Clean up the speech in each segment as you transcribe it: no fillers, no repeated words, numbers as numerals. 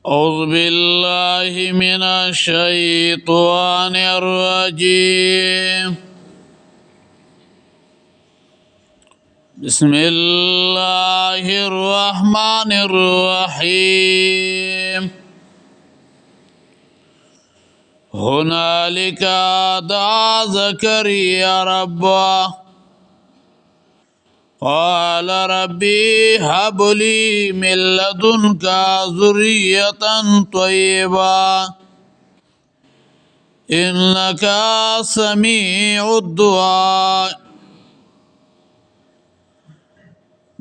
أعوذ بالله من الشيطان الرجيم. بسم الله الرحمن الرحيم. هنالك دعا زكريا ربه قال ربي هب لي من لدنك ذرية طيبة إنك سميع الدعاء.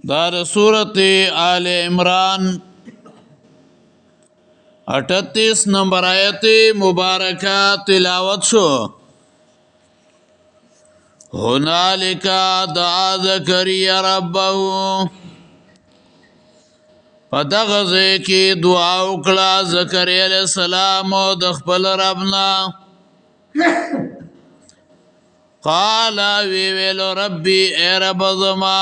دار سورة آل عمران 38 نمبر آیت مبارکہ تلاوت شو. هنالک دعا زکریا ربه، پدغزه کی دعا وکړه زکریا علیہ السلام د خپل ربنا. قال ویلو ربی اے رب زما،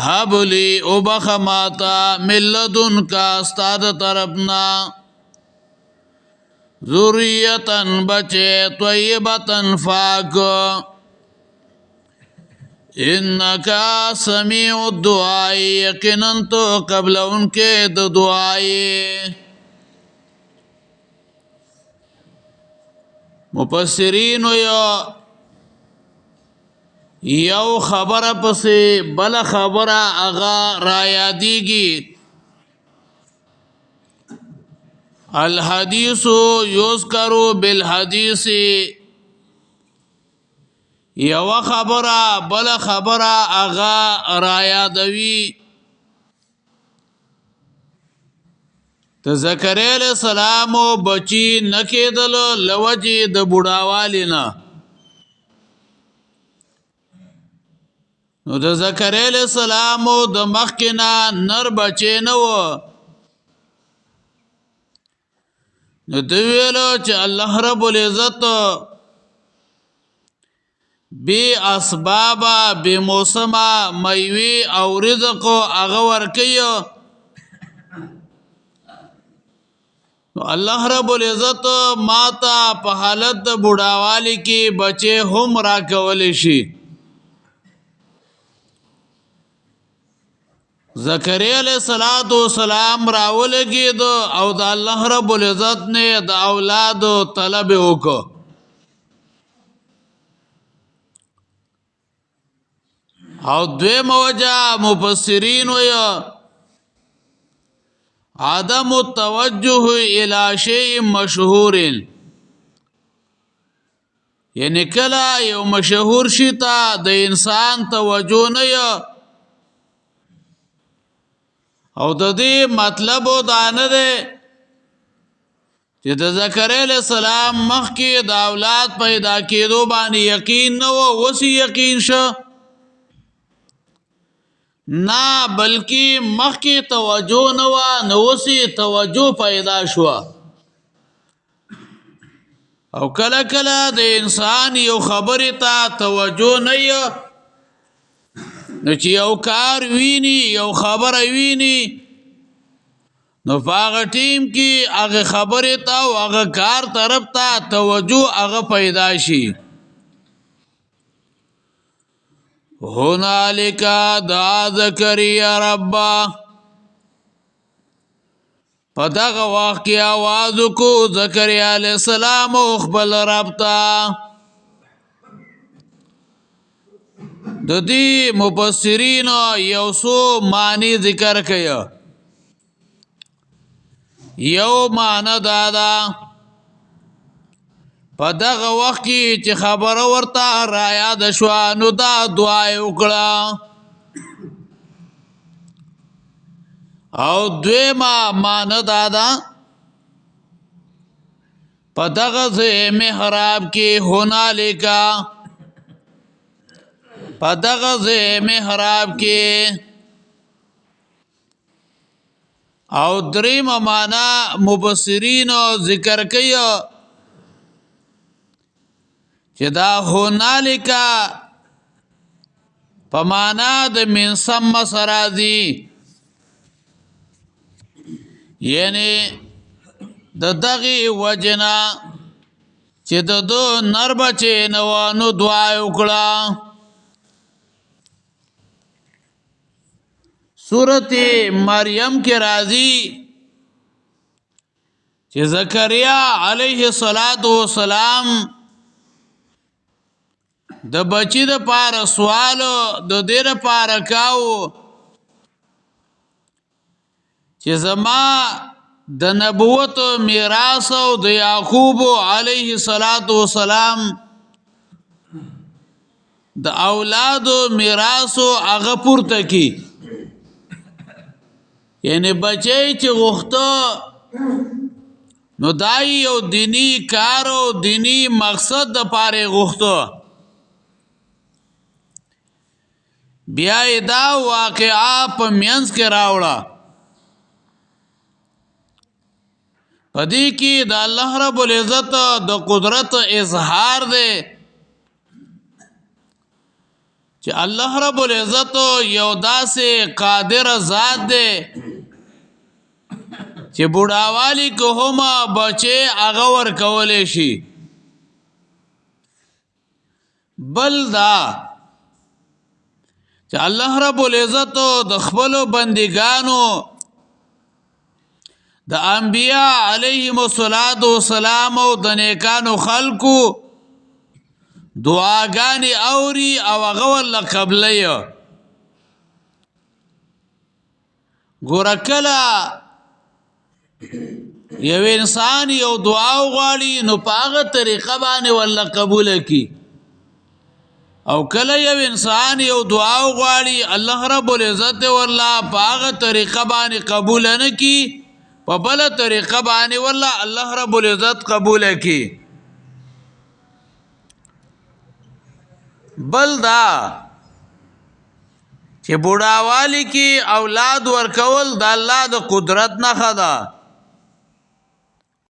هب لی اوبخ ماتا من لدنک استاد طرفنا، ذریتن بچے طیبتن فاک، انکا سمیع الدعائی یقیناً تو قبل ان کے دعائی. مفسرین یو خبر پسی بل خبر اغا را یادیگی. الحدیث یذکر بالحدیث، یو خبر بل خبر اغا را یادوی. ته زکریا علیہ السلام بچی نکیدل لوجی د بوډاوالینا. نو د زکریا علیہ السلام د مخکنا نر بچی نو، نو دویلو چې الله رب العزت بی اسبابا بی موسما میوی او رزق اغا ورکیو. الله رب العزت ماتا په حالت د بوډاوالی کې بچي هم را کولی شي. زکریا علیہ السلام راولګید او د الله رب العزت نه د اولاد طلب وکړ. او دویم وجه مفسرین ویا عدم التوجه الى شيء مشهور، یعنی کلا یو مشهور شي تا د انسان توجه نه یا، او د دې مطلب دا نه ده چې د زکریا علیہ السلام مخکې د اولاد پیدا کېدو باندې یقین نه و، وسی یقین شو. نا بلکې مخکې توجه نه و، نو وسی توجه پیدا شو. او کله کله د انسان یو خبرې ته توجه نه یو، نو چې یو کار ویني یو خبره ویني، نو په هغه ټیم کې هغه خبرې ته او هغه کار طرف ته توجه هغه پیدا شي. هنالک دعا زکریا ربه، په دغه وخت کې آواز وکړو زکریا علیہ السلام خپل رب ته. د دې مفسرین یو څو معنی ذکر کړي. یو معنی دا ده په دغه وخت کې چې خبره ورته را یاد شوه نو دا دعا یې وکړه. او دویمه معنی دا ده په دغه ځای محراب کې هنالک، په دغه ځای محراب کې. او دریمه معنی مفسرین ذکر کوي چې دا هنالک په معنا د من ثم سره دي، یعنی د دغې وجنا چې د دو نر بچې نه وه نو دعا یې وکړه. سورت مریم کې راځي چې زکریا علیه السلام د بچی د پاره سوال د دې لپاره کاو چې زما د نبوت میراث او د یعقوب علیه السلام د اولاد میراث هغه پورته کی، یعنی بچی چې غوښته نو دای یو دینی کار او دینی مقصد د پاره غوښته. بیا یې دا واقعا په منځ کې راوړه. په دې کې د الله رب العزت د قدرت اظهار دی چې الله رب العزت یو داسې قادر ذات دی چې بوډاوالی که هم بچې هغه ورکولی شي. بل دا چې الله رب العزت د خپلو بندگانو د انبیاء علیهم السلام او د نیکانو خلقو دعاګانې اوري او هغه ورله قبلوي. ګوره کله یو انسان یو دعا وغواړي نو په هغه طریقه باندې ورله قبوله کي، او کله یو انسان یو دعا وغواړي الله رب العزت ورله په هغه طریقه باندې قبوله نه کي، په بله طریقه باندې ورله الله رب العزت قبوله کي. بل دا چې بوډاوالی کې اولاد ورکول د الله د قدرت نښه ده.